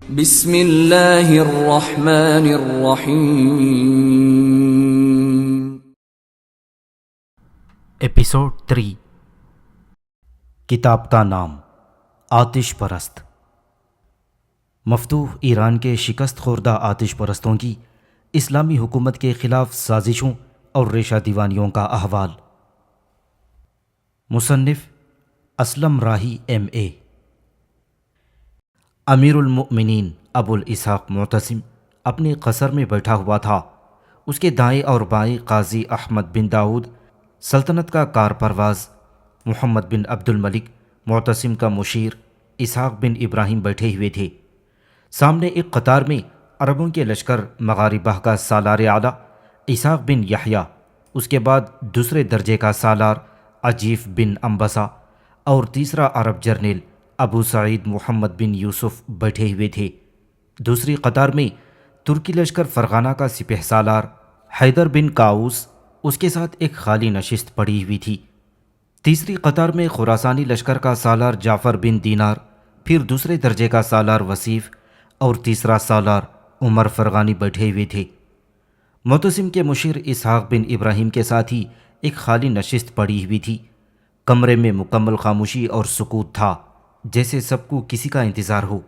بسم اللہ الرحمن الرحیم۔ ایپیسوڈ 3، کتاب کا نام آتش پرست۔ مفتوح ایران کے شکست خوردہ آتش پرستوں کی اسلامی حکومت کے خلاف سازشوں اور ریشہ دیوانیوں کا احوال۔ مصنف اسلم راہی MA۔ امیر المؤمنین ابو الاسحاق معتصم اپنے قصر میں بیٹھا ہوا تھا۔ اس کے دائیں اور بائیں قاضی احمد بن داؤد، سلطنت کا کار پرواز محمد بن عبد الملک، معتصم کا مشیر اسحاق بن ابراہیم بیٹھے ہوئے تھے۔ سامنے ایک قطار میں عربوں کے لشکر مغاربہ کا سالار اعلیٰ اسحاق بن یحییٰ، اس کے بعد دوسرے درجے کا سالار عجیف بن انبسہ اور تیسرا عرب جرنیل ابو سعید محمد بن یوسف بیٹھے ہوئے تھے۔ دوسری قطار میں ترکی لشکر فرغانہ کا سپہ سالار حیدر بن کاؤس، اس کے ساتھ ایک خالی نشست پڑی ہوئی تھی۔ تیسری قطار میں خراسانی لشکر کا سالار جعفر بن دینار، پھر دوسرے درجے کا سالار وصیف اور تیسرا سالار عمر فرغانی بیٹھے ہوئے تھے۔ معتصم کے مشیر اسحاق بن ابراہیم کے ساتھ ہی ایک خالی نشست پڑی ہوئی تھی۔ کمرے میں مکمل خاموشی اور سکوت تھا، جیسے سب کو کسی کا انتظار ہو۔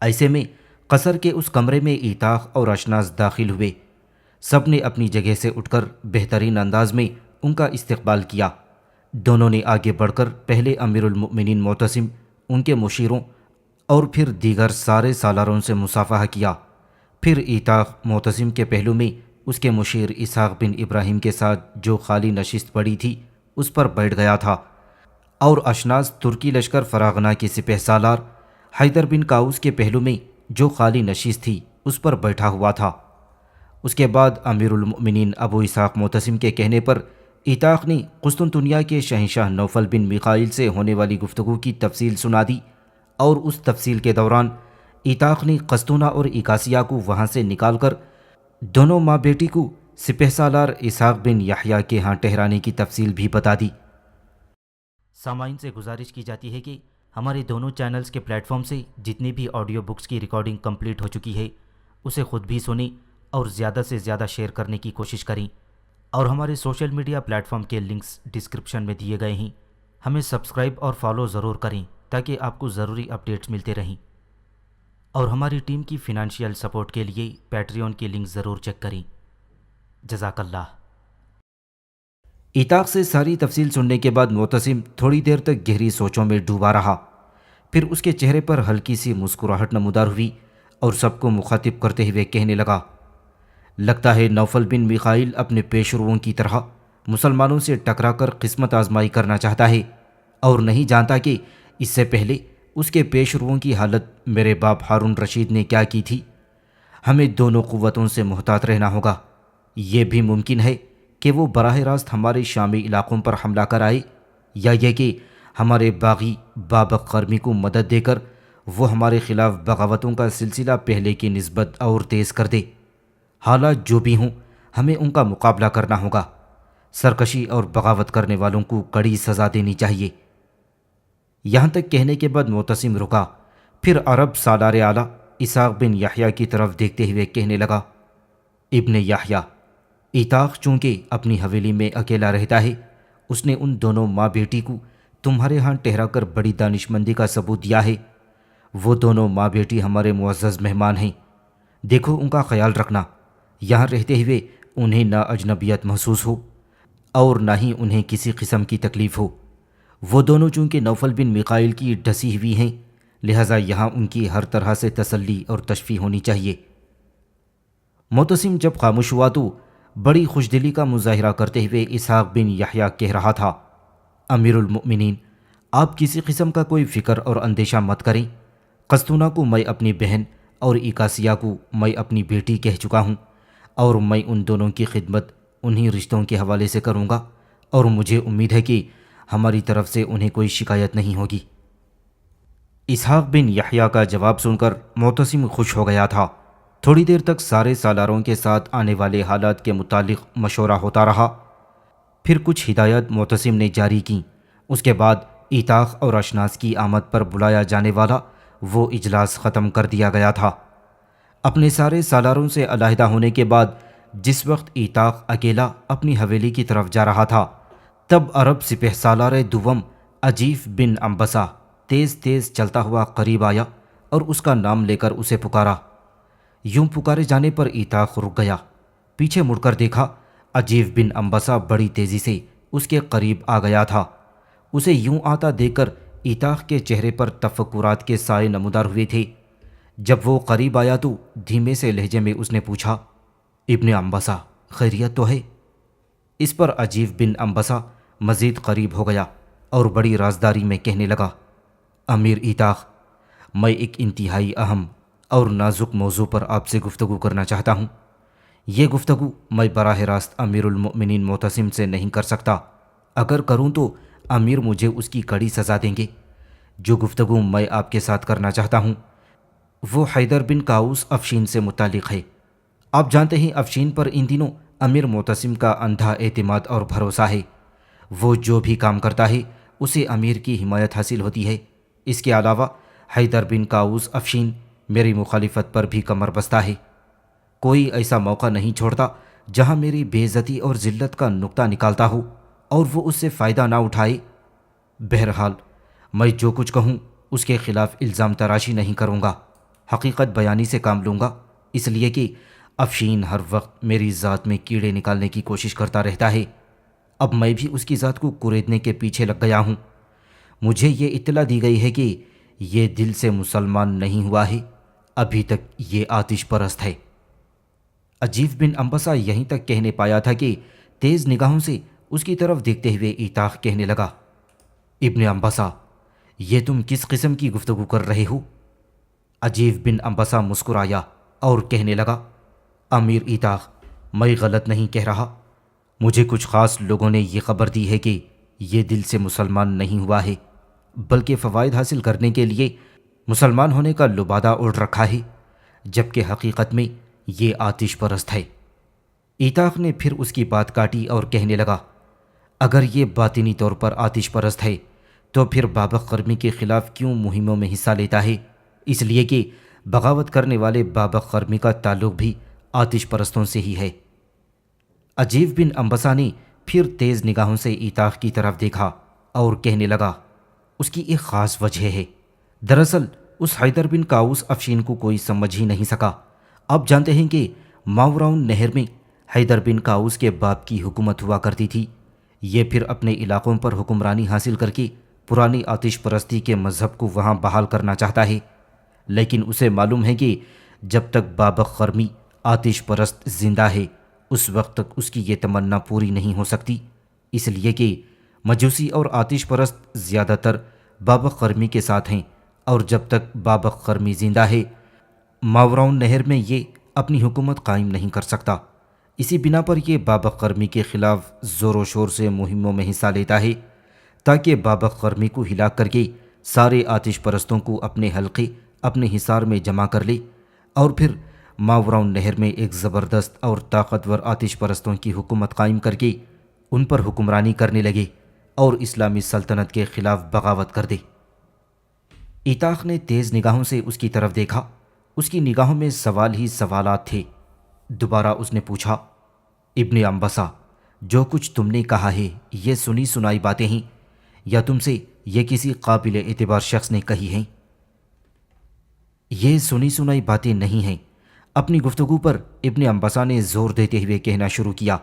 ایسے میں قصر کے اس کمرے میں ایتاخ اور اشناس داخل ہوئے۔ سب نے اپنی جگہ سے اٹھ کر بہترین انداز میں ان کا استقبال کیا۔ دونوں نے آگے بڑھ کر پہلے امیر المؤمنین معتصم، ان کے مشیروں اور پھر دیگر سارے سالاروں سے مصافحہ کیا۔ پھر ایتاخ معتصم کے پہلو میں اس کے مشیر اسحاق بن ابراہیم کے ساتھ جو خالی نشست پڑی تھی اس پر بیٹھ گیا تھا، اور اشناس ترکی لشکر فراغنہ کے سپہ سالار حیدر بن کاؤس کے پہلو میں جو خالی نشست تھی اس پر بیٹھا ہوا تھا۔ اس کے بعد امیر المؤمنین ابو اسحاق معتصم کے کہنے پر ایتاخ نے قسطنطنیہ کے شہنشاہ نوفل بن میخائیل سے ہونے والی گفتگو کی تفصیل سنا دی، اور اس تفصیل کے دوران ایتاخ نے قسطونہ اور ایکاسیہ کو وہاں سے نکال کر دونوں ماں بیٹی کو سپہ سالار اسحاق بن یحییٰ کے ہاں ٹھہرانے کی تفصیل بھی بتا دی۔ سامعین سے گزارش کی جاتی ہے کہ ہمارے دونوں چینلز کے پلیٹ فارم سے جتنی بھی آڈیو بکس کی ریکارڈنگ کمپلیٹ ہو چکی ہے اسے خود بھی سنیں اور زیادہ سے زیادہ شیئر کرنے کی کوشش کریں، اور ہمارے سوشل میڈیا پلیٹ فارم کے لنکس ڈسکرپشن میں دیے گئے ہیں۔ ہمیں سبسکرائب اور فالو ضرور کریں تاکہ آپ کو ضروری اپڈیٹس ملتے رہیں، اور ہماری ٹیم کی فنانشیل سپورٹ کے لیے پیٹریون کی لنک ضرور چیک کریں۔ جزاک اللہ۔ ایتاخ سے ساری تفصیل سننے کے بعد معتصم تھوڑی دیر تک گہری سوچوں میں ڈوبا رہا۔ پھر اس کے چہرے پر ہلکی سی مسکراہٹ نمودار ہوئی اور سب کو مخاطب کرتے ہوئے کہنے لگا، لگتا ہے نوفل بن میخائیل اپنے پیشروؤں کی طرح مسلمانوں سے ٹکرا کر قسمت آزمائی کرنا چاہتا ہے، اور نہیں جانتا کہ اس سے پہلے اس کے پیشروؤں کی حالت میرے باپ ہارون رشید نے کیا کی تھی۔ ہمیں دونوں قوتوں سے محتاط رہنا ہوگا۔ یہ بھی ممکن ہے کہ وہ براہ راست ہمارے شامی علاقوں پر حملہ کر آئے، یا یہ کہ ہمارے باغی بابق قرمی کو مدد دے کر وہ ہمارے خلاف بغاوتوں کا سلسلہ پہلے کی نسبت اور تیز کر دے۔ حالات جو بھی ہوں ہمیں ان کا مقابلہ کرنا ہوگا۔ سرکشی اور بغاوت کرنے والوں کو کڑی سزا دینی چاہیے۔ یہاں تک کہنے کے بعد معتصم رکا، پھر عرب سالار اعلیٰ اسحاق بن یحییٰ کی طرف دیکھتے ہوئے کہنے لگا، ابن یحییٰ، ایتاخ چونکہ اپنی حویلی میں اکیلا رہتا ہے، اس نے ان دونوں ماں بیٹی کو تمہارے ہاں ٹھہرا کر بڑی دانشمندی کا ثبوت دیا ہے۔ وہ دونوں ماں بیٹی ہمارے معزز مہمان ہیں، دیکھو ان کا خیال رکھنا، یہاں رہتے ہوئے انہیں نہ اجنبیت محسوس ہو اور نہ ہی انہیں کسی قسم کی تکلیف ہو۔ وہ دونوں چونکہ نوفل بن میخائیل کی ڈسی ہوئی ہیں، لہٰذا یہاں ان کی ہر طرح سے تسلی اور تشفی ہونی چاہیے۔ معتصم جب خاموش ہوا تو بڑی خوشدلی کا مظاہرہ کرتے ہوئے اسحاق بن یحییٰ کہہ رہا تھا، امیر المؤمنین، آپ کسی قسم کا کوئی فکر اور اندیشہ مت کریں۔ قسطونہ کو میں اپنی بہن اور ایکاسیہ کو میں اپنی بیٹی کہہ چکا ہوں، اور میں ان دونوں کی خدمت انہی رشتوں کے حوالے سے کروں گا، اور مجھے امید ہے کہ ہماری طرف سے انہیں کوئی شکایت نہیں ہوگی۔ اسحاق بن یحییٰ کا جواب سن کر معتصم خوش ہو گیا تھا۔ تھوڑی دیر تک سارے سالاروں کے ساتھ آنے والے حالات کے متعلق مشورہ ہوتا رہا۔ پھر کچھ ہدایات معتصم نے جاری کیں۔ اس کے بعد ایتاخ اور اشناس کی آمد پر بلایا جانے والا وہ اجلاس ختم کر دیا گیا تھا۔ اپنے سارے سالاروں سے علیحدہ ہونے کے بعد جس وقت ایتاق اکیلا اپنی حویلی کی طرف جا رہا تھا، تب عرب سپہ سالار دوم عجیف بن عنبسہ تیز تیز چلتا ہوا قریب آیا اور اس کا نام لے کر اسے پکارا۔ یوں پکارے جانے پر ایتاق رک گیا، پیچھے مڑ کر دیکھا، عجیف بن عنبسہ بڑی تیزی سے اس کے قریب آ گیا تھا۔ اسے یوں آتا دیکھ کر ایتاق کے چہرے پر تفکرات کے سائے نمودار ہوئے تھے۔ جب وہ قریب آیا تو دھیمے سے لہجے میں اس نے پوچھا، ابن عنبسہ خیریت تو ہے؟ اس پر عجیب بن عنبسہ مزید قریب ہو گیا اور بڑی رازداری میں کہنے لگا، امیر ایتاق، میں ایک انتہائی اہم اور نازک موضوع پر آپ سے گفتگو کرنا چاہتا ہوں۔ یہ گفتگو میں براہ راست امیر المؤمنین معتصم سے نہیں کر سکتا، اگر کروں تو امیر مجھے اس کی کڑی سزا دیں گے۔ جو گفتگو میں آپ کے ساتھ کرنا چاہتا ہوں وہ حیدر بن کاؤس افشین سے متعلق ہے۔ آپ جانتے ہیں افشین پر ان دنوں امیر معتصم کا اندھا اعتماد اور بھروسہ ہے۔ وہ جو بھی کام کرتا ہے اسے امیر کی حمایت حاصل ہوتی ہے۔ اس کے علاوہ حیدر بن کاؤس افشین میری مخالفت پر بھی کمر بستہ ہے۔ کوئی ایسا موقع نہیں چھوڑتا جہاں میری بے عزتی اور ذلت کا نقطہ نکالتا ہو اور وہ اس سے فائدہ نہ اٹھائے۔ بہرحال میں جو کچھ کہوں اس کے خلاف الزام تراشی نہیں کروں گا، حقیقت بیانی سے کام لوں گا، اس لیے کہ افشین ہر وقت میری ذات میں کیڑے نکالنے کی کوشش کرتا رہتا ہے۔ اب میں بھی اس کی ذات کو کریدنے کے پیچھے لگ گیا ہوں۔ مجھے یہ اطلاع دی گئی ہے کہ یہ دل سے مسلمان نہیں ہوا ہے، ابھی تک یہ آتش پرست ہے۔ عجیب بن عنبسہ یہیں تک کہنے پایا تھا کہ تیز نگاہوں سے اس کی طرف دیکھتے ہوئے ایتاق کہنے لگا، ابن عنبسہ، یہ تم کس قسم کی گفتگو کر رہے ہو؟ عجیب بن عنبسہ مسکرایا اور کہنے لگا، امیر ایتاق، میں غلط نہیں کہہ رہا۔ مجھے کچھ خاص لوگوں نے یہ خبر دی ہے کہ یہ دل سے مسلمان نہیں ہوا ہے، بلکہ فوائد حاصل کرنے کے لیے مسلمان ہونے کا لبادہ اوڑھ رکھا ہے، جبکہ حقیقت میں یہ آتش پرست ہے۔ ایتاق نے پھر اس کی بات کاٹی اور کہنے لگا، اگر یہ باطنی طور پر آتش پرست ہے تو پھر بابق قرمی کے خلاف کیوں مہموں میں حصہ لیتا ہے؟ اس لیے کہ بغاوت کرنے والے بابق قرمی کا تعلق بھی آتش پرستوں سے ہی ہے۔ عجیب بن عنبسہ نے پھر تیز نگاہوں سے ایتاق کی طرف دیکھا اور کہنے لگا، اس کی ایک خاص وجہ ہے۔ دراصل اس حیدر بن کاؤس افشین کو کوئی سمجھ ہی نہیں سکا۔ آپ جانتے ہیں کہ ماوراؤن نہر میں حیدر بن کاؤس کے باپ کی حکومت ہوا کرتی تھی۔ یہ پھر اپنے علاقوں پر حکمرانی حاصل کر کے پرانی آتش پرستی کے مذہب کو وہاں بحال کرنا چاہتا ہے، لیکن اسے معلوم ہے کہ جب تک بابق قرمی آتش پرست زندہ ہے اس وقت تک اس کی یہ تمنا پوری نہیں ہو سکتی، اس لیے کہ مجوسی اور آتش پرست زیادہ تر بابق قرمی کے ساتھ ہیں، اور جب تک بابق قرمی زندہ ہے ماوراؤن نہر میں یہ اپنی حکومت قائم نہیں کر سکتا۔ اسی بنا پر یہ بابق قرمی کے خلاف زور و شور سے مہموں میں حصہ لیتا ہے تاکہ بابق قرمی کو ہلاک کر کے سارے آتش پرستوں کو اپنے حلقے اپنے حصار میں جمع کر لے اور پھر ماوراؤن نہر میں ایک زبردست اور طاقتور آتش پرستوں کی حکومت قائم کر کے ان پر حکمرانی کرنے لگے اور اسلامی سلطنت کے خلاف بغاوت کر دے۔ ایتاق نے تیز نگاہوں سے اس کی طرف دیکھا، اس کی نگاہوں میں سوال ہی سوالات تھے۔ دوبارہ اس نے پوچھا، ابن عنبسہ، جو کچھ تم نے کہا ہے یہ سنی سنائی باتیں ہیں یا تم سے یہ کسی قابل اعتبار شخص نے کہی ہیں؟ یہ سنی سنائی باتیں نہیں ہیں، اپنی گفتگو پر ابن عنبسہ نے زور دیتے ہوئے کہنا شروع کیا،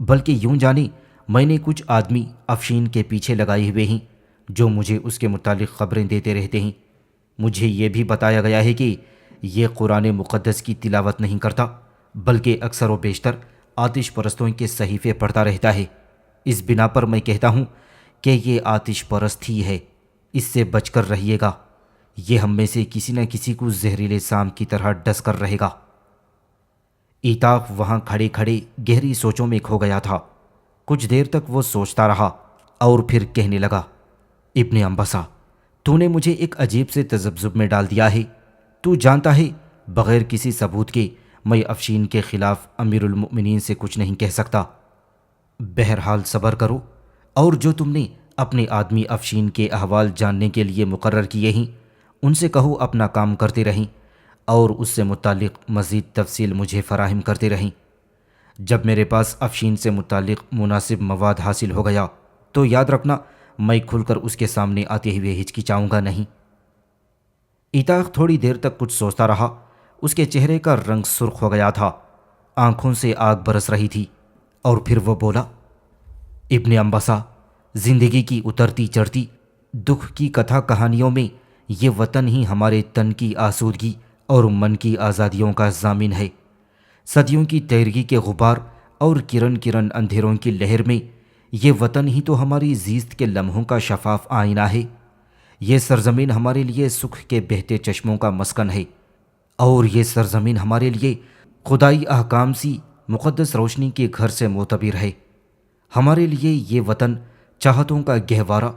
بلکہ یوں جانے میں نے کچھ آدمی افشین کے پیچھے لگائے ہوئے ہیں جو مجھے اس کے متعلق خبریں دیتے رہتے ہیں۔ مجھے یہ بھی بتایا گیا ہے کہ یہ قرآن مقدس کی تلاوت نہیں کرتا بلکہ اکثر و بیشتر آتش پرستوں کے صحیفے پڑھتا رہتا ہے۔ اس بنا پر میں کہتا ہوں کہ یہ آتش پرست ہی ہے، اس سے بچ کر رہیے گا، یہ ہم میں سے کسی نہ کسی کو زہریلے سام کی طرح ڈس کر رہے گا۔ ایتاق وہاں کھڑے کھڑے گہری سوچوں میں کھو گیا تھا۔ کچھ دیر تک وہ سوچتا رہا اور پھر کہنے لگا، ابن عنبسہ، تو نے مجھے ایک عجیب سے تذبذب میں ڈال دیا ہے۔ تو جانتا ہے بغیر کسی ثبوت کے میں افشین کے خلاف امیر المؤمنین سے کچھ نہیں کہہ سکتا۔ بہرحال صبر کرو، اور جو تم نے اپنے آدمی افشین کے احوال جاننے کے لیے مقرر کیے ہیں ان سے کہو اپنا کام کرتے رہیں اور اس سے متعلق مزید تفصیل مجھے فراہم کرتے رہیں۔ جب میرے پاس افشین سے متعلق مناسب مواد حاصل ہو گیا تو یاد رکھنا میں کھل کر اس کے سامنے آتے ہوئے ہچکچاؤں گا نہیں۔ ایتاق تھوڑی دیر تک کچھ سوچتا رہا۔ اس کے چہرے کا رنگ سرخ ہو گیا تھا، آنکھوں سے آگ برس رہی تھی، اور پھر وہ بولا، ابن انبسا، زندگی کی اترتی چڑھتی دکھ کی کتھا کہانیوں میں یہ وطن ہی ہمارے تن کی آسودگی اور من کی آزادیوں کا ضامن ہے۔ صدیوں کی تیرگی کے غبار اور کرن کرن اندھیروں کی لہر میں یہ وطن ہی تو ہماری زیست کے لمحوں کا شفاف آئینہ ہے۔ یہ سرزمین ہمارے لیے سکھ کے بہتے چشموں کا مسکن ہے، اور یہ سرزمین ہمارے لیے خدائی احکام سی مقدس روشنی کے گھر سے معتبر ہے۔ ہمارے لیے یہ وطن چاہتوں کا گہوارہ،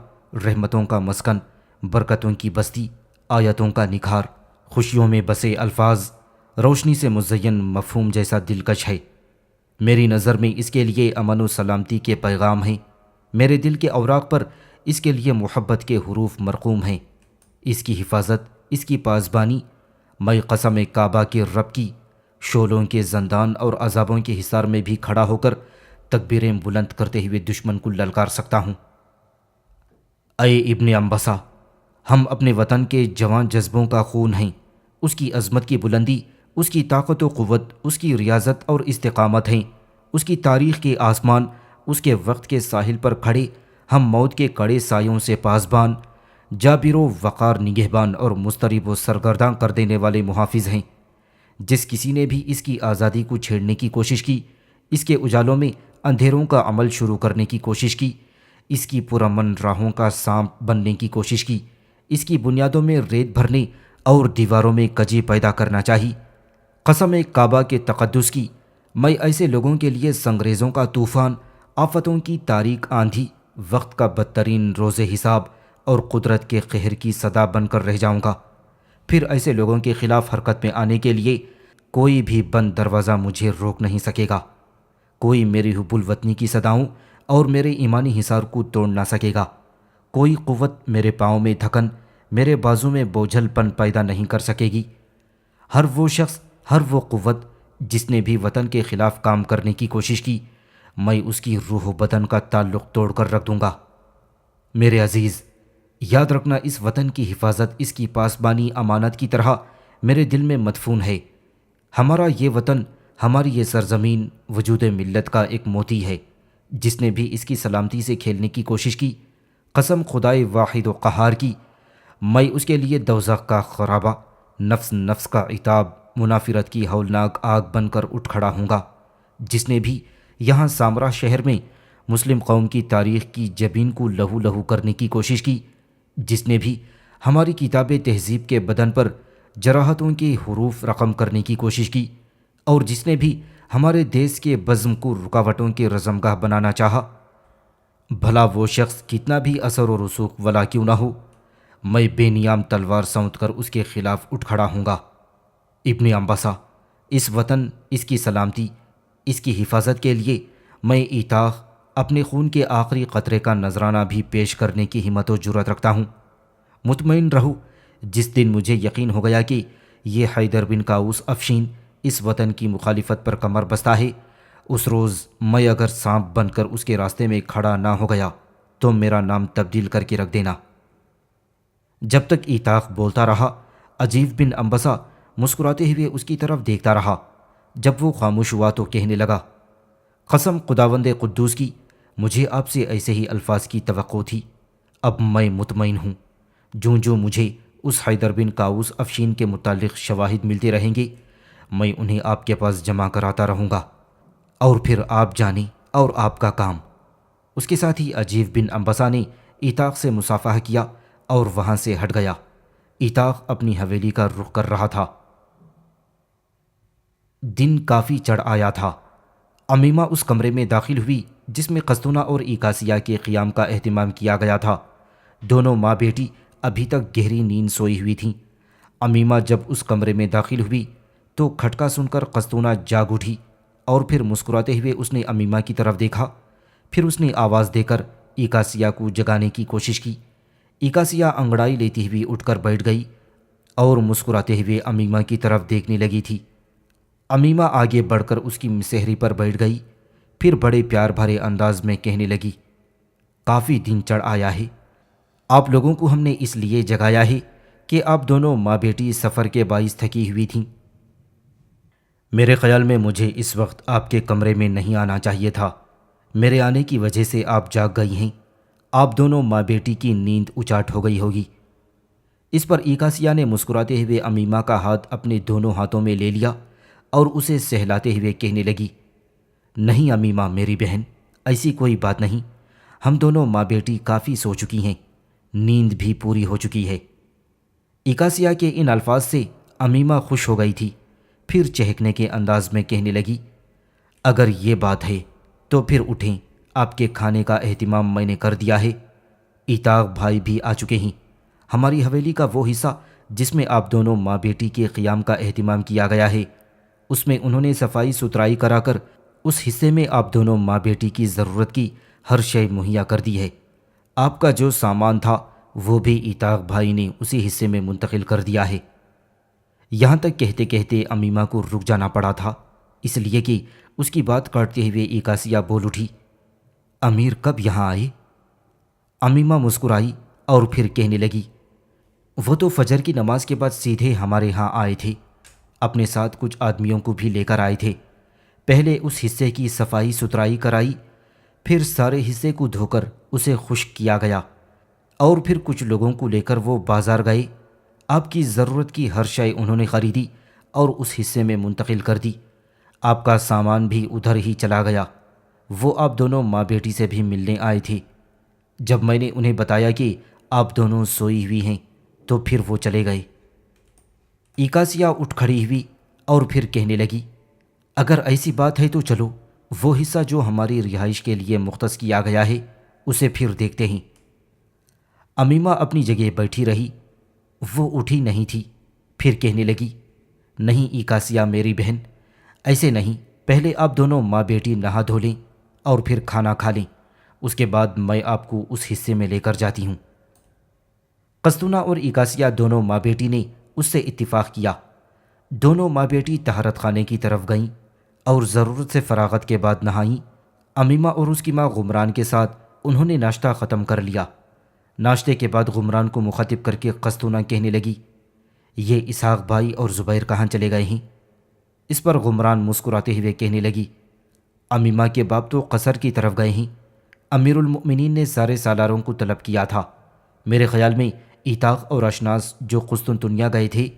رحمتوں کا مسکن، برکتوں کی بستی، آیتوں کا نکھار، خوشیوں میں بسے الفاظ، روشنی سے مزین مفہوم جیسا دلکش ہے۔ میری نظر میں اس کے لیے امن و سلامتی کے پیغام ہیں۔ میرے دل کے اوراق پر اس کے لیے محبت کے حروف مرقوم ہیں۔ اس کی حفاظت، اس کی پاسبانی، میں قسم کعبہ کے رب کی، شولوں کے زندان اور عذابوں کے حصار میں بھی کھڑا ہو کر تکبیریں بلند کرتے ہوئے دشمن کو للکار سکتا ہوں۔ اے ابن انبسا، ہم اپنے وطن کے جوان جذبوں کا خون ہیں۔ اس کی عظمت کی بلندی، اس کی طاقت و قوت، اس کی ریاضت اور استقامت ہیں۔ اس کی تاریخ کے آسمان، اس کے وقت کے ساحل پر کھڑے ہم موت کے کڑے سایوں سے پاسبان، جابر و وقار نگہبان اور مضطرب و سرگرداں کر دینے والے محافظ ہیں۔ جس کسی نے بھی اس کی آزادی کو چھیڑنے کی کوشش کی، اس کے اجالوں میں اندھیروں کا عمل شروع کرنے کی کوشش کی، اس کی پرامن راہوں کا سانپ بننے کی کوشش کی، اس کی بنیادوں میں ریت بھرنے اور دیواروں میں کجی پیدا کرنا چاہی، قسم کعبہ کے تقدس کی، میں ایسے لوگوں کے لیے سنگریزوں کا طوفان، آفتوں کی تاریک آندھی، وقت کا بدترین روز حساب اور قدرت کے قہر کی صدا بن کر رہ جاؤں گا۔ پھر ایسے لوگوں کے خلاف حرکت میں آنے کے لیے کوئی بھی بند دروازہ مجھے روک نہیں سکے گا۔ کوئی میری حب الوطنی کی صداؤں اور میرے ایمانی حصار کو توڑ نہ سکے گا۔ کوئی قوت میرے پاؤں میں دھکن، میرے بازو میں بوجھل پن پیدا نہیں کر سکے گی۔ ہر وہ شخص، ہر وہ قوت جس نے بھی وطن کے خلاف کام کرنے کی کوشش کی، میں اس کی روح و بدن کا تعلق توڑ کر رکھ دوں گا۔ میرے عزیز، یاد رکھنا اس وطن کی حفاظت، اس کی پاسبانی امانت کی طرح میرے دل میں مدفون ہے۔ ہمارا یہ وطن، ہماری یہ سرزمین وجود ملت کا ایک موتی ہے۔ جس نے بھی اس کی سلامتی سے کھیلنے کی کوشش کی، قسم خدائے واحد و قہار کی، میں اس کے لیے دوزخ کا خرابہ، نفس نفس کا عتاب، منافرت کی ہولناک آگ بن کر اٹھ کھڑا ہوں گا۔ جس نے بھی یہاں سامرا شہر میں مسلم قوم کی تاریخ کی جبین کو لہو لہو کرنے کی کوشش کی، جس نے بھی ہماری کتاب تہذیب کے بدن پر جراحتوں کے حروف رقم کرنے کی کوشش کی، اور جس نے بھی ہمارے دیس کے بزم کو رکاوٹوں کے رزمگاہ بنانا چاہا، بھلا وہ شخص کتنا بھی اثر و رسوخ والا کیوں نہ ہو، میں بے نیام تلوار سونت کر اس کے خلاف اٹھ کھڑا ہوں گا۔ ابن انبسا، اس وطن، اس کی سلامتی، اس کی حفاظت کے لیے میں ایتاخ اپنے خون کے آخری قطرے کا نذرانہ بھی پیش کرنے کی ہمت و جرأت رکھتا ہوں۔ مطمئن رہو، جس دن مجھے یقین ہو گیا کہ یہ حیدر بن کاؤس افشین اس وطن کی مخالفت پر کمر بستہ ہے، اس روز میں اگر سانپ بن کر اس کے راستے میں کھڑا نہ ہو گیا تو میرا نام تبدیل کر کے رکھ دینا۔ جب تک ایتاخ بولتا رہا، عجیب بن انبسا مسکراتے ہوئے اس کی طرف دیکھتا رہا۔ جب وہ خاموش ہوا تو کہنے لگا، قسم خداوند قدوس کی، مجھے آپ سے ایسے ہی الفاظ کی توقع تھی۔ اب میں مطمئن ہوں۔ جو مجھے اس حیدر بن کاؤس افشین کے متعلق شواہد ملتے رہیں گے، میں انہیں آپ کے پاس جمع کراتا رہوں گا، اور پھر آپ جانیں اور آپ کا کام۔ اس کے ساتھ ہی عجیب بن انبسا نے ایتاخ سے مصافحہ کیا اور وہاں سے ہٹ گیا۔ ایتاخ اپنی حویلی کا رخ کر رہا تھا۔ دن کافی چڑھ آیا تھا۔ امیمہ اس کمرے میں داخل ہوئی جس میں قسطنہ اور ایکاسیہ کے قیام کا اہتمام کیا گیا تھا۔ دونوں ماں بیٹی ابھی تک گہری نیند سوئی ہوئی تھیں۔ امیمہ جب اس کمرے میں داخل ہوئی تو کھٹکا سن کر قسطنہ جاگ اٹھی، اور پھر مسکراتے ہوئے اس نے امیمہ کی طرف دیکھا۔ پھر اس نے آواز دے کر ایکاسیہ کو جگانے کی کوشش کی۔ ایکاسیہ انگڑائی لیتی ہوئی اٹھ کر بیٹھ گئی اور مسکراتے ہوئے امیمہ کی طرف دیکھنے لگی تھی۔ امیمہ آگے بڑھ کر اس کی مسہری پر بیٹھ گئی، پھر بڑے پیار بھرے انداز میں کہنے لگی، کافی دن چڑھ آیا ہے، آپ لوگوں کو ہم نے اس لیے جگایا ہے کہ آپ دونوں ماں بیٹی سفر کے باعث تھکی ہوئی تھیں۔ میرے خیال میں مجھے اس وقت آپ کے کمرے میں نہیں آنا چاہیے تھا، میرے آنے کی وجہ سے آپ جاگ گئی ہیں، آپ دونوں ماں بیٹی کی نیند اچاٹ ہو گئی ہوگی۔ اس پر ایکاسیہ نے مسکراتے ہوئے امیمہ کا ہاتھ اپنے دونوں ہاتھوں میں لے لیا اور اسے سہلاتے ہوئے کہنے لگی، نہیں امیمہ میری بہن، ایسی کوئی بات نہیں، ہم دونوں ماں بیٹی کافی سو چکی ہیں، نیند بھی پوری ہو چکی ہے۔ ایکاسیہ کے ان الفاظ سے امیمہ خوش ہو گئی تھی، پھر چہکنے کے انداز میں کہنے لگی، اگر یہ بات ہے تو پھر اٹھیں، آپ کے کھانے کا اہتمام میں نے کر دیا ہے، ایتاغ بھائی بھی آ چکے ہیں، ہماری حویلی کا وہ حصہ جس میں آپ دونوں ماں بیٹی کے قیام کا اہتمام کیا گیا ہے، اس میں انہوں نے صفائی ستھرائی کرا کر اس حصے میں آپ دونوں ماں بیٹی کی ضرورت کی ہر شے مہیا کر دی ہے۔ آپ کا جو سامان تھا وہ بھی ایتاغ بھائی نے اسی حصے میں منتقل کر دیا ہے۔ یہاں تک کہتے کہتے امیمہ کو رک جانا پڑا تھا، اس لیے کہ اس کی بات کاٹتے ہوئے ایکاسیہ بول اٹھی، امیر کب یہاں آئے؟ امیمہ مسکرائی اور پھر کہنے لگی، وہ تو فجر کی نماز کے بعد سیدھے ہمارے ہاں آئے تھے، اپنے ساتھ کچھ آدمیوں کو بھی لے کر آئے تھے، پہلے اس حصے کی صفائی ستھرائی کرائی، پھر سارے حصے کو دھو کر اسے خشک کیا گیا، اور پھر کچھ لوگوں کو لے کر وہ بازار گئے، آپ کی ضرورت کی ہر شے انہوں نے خریدی اور اس حصے میں منتقل کر دی، آپ کا سامان بھی ادھر ہی چلا گیا، وہ آپ دونوں ماں بیٹی سے بھی ملنے آئے تھے، جب میں نے انہیں بتایا کہ آپ دونوں سوئی ہوئی ہیں تو پھر وہ چلے گئے۔ ایکاسیہ اٹھ کھڑی ہوئی اور پھر کہنے لگی، اگر ایسی بات ہے تو چلو وہ حصہ جو ہماری رہائش کے لیے مختص کیا گیا ہے اسے پھر دیکھتے ہیں۔ امیمہ اپنی جگہ بیٹھی رہی، وہ اٹھی نہیں تھی، پھر کہنے لگی، نہیں ایکاسیہ میری بہن، ایسے نہیں، پہلے آپ دونوں ماں بیٹی نہا دھو لیں اور پھر کھانا کھا لیں، اس کے بعد میں آپ کو اس حصے میں لے کر جاتی ہوں۔ قسطنہ اور ایکاسیہ دونوں ماں بیٹی نے اس سے اتفاق کیا، دونوں ماں بیٹی طہارت خانے کی طرف گئیں اور ضرورت سے فراغت کے بعد نہائیں۔ امیمہ اور اس کی ماں غمران کے ساتھ انہوں نے ناشتہ ختم کر لیا۔ ناشتے کے بعد غمران کو مخاطب کر کے قسطنہ کہنے لگی، یہ اسحاق بھائی اور زبیر کہاں چلے گئے ہیں؟ اس پر غمران مسکراتے ہوئے کہنے لگی، امیمہ کے باپ تو قصر کی طرف گئے ہیں، امیر المؤمنین نے سارے سالاروں کو طلب کیا تھا، میرے خیال میں ایتاغ اور اشناس جو قسطنطنیہ گئے تھے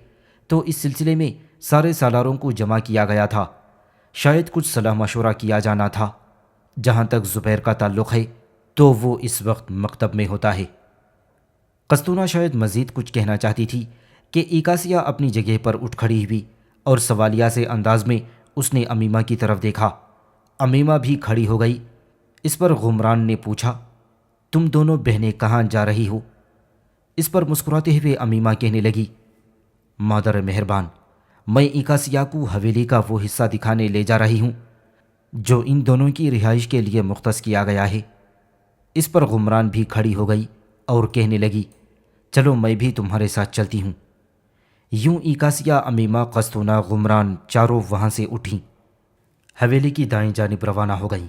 تو اس سلسلے میں سارے سالاروں کو جمع کیا گیا تھا، شاید کچھ صلاح مشورہ کیا جانا تھا، جہاں تک زبیر کا تعلق ہے تو وہ اس وقت مکتب میں ہوتا ہے۔ قسطنہ شاید مزید کچھ کہنا چاہتی تھی کہ ایکاسیہ اپنی جگہ پر اٹھ کھڑی ہوئی اور سوالیہ سے انداز میں اس نے امیمہ کی طرف دیکھا، امیمہ بھی کھڑی ہو گئی۔ اس پر غمران نے پوچھا، تم دونوں بہنیں کہاں جا رہی ہو؟ اس پر مسکراتے ہوئے امیمہ کہنے لگی، مادر مہربان، میں ایکاسیہ کو حویلی کا وہ حصہ دکھانے لے جا رہی ہوں جو ان دونوں کی رہائش کے لیے مختص کیا گیا ہے۔ اس پر غمران بھی کھڑی ہو گئی اور کہنے لگی، چلو میں بھی تمہارے ساتھ چلتی ہوں۔ یوں ایکاسیہ، امیمہ، قسطنہ، غمران چاروں وہاں سے اٹھیں، حویلی کی دائیں جانب روانہ ہو گئیں۔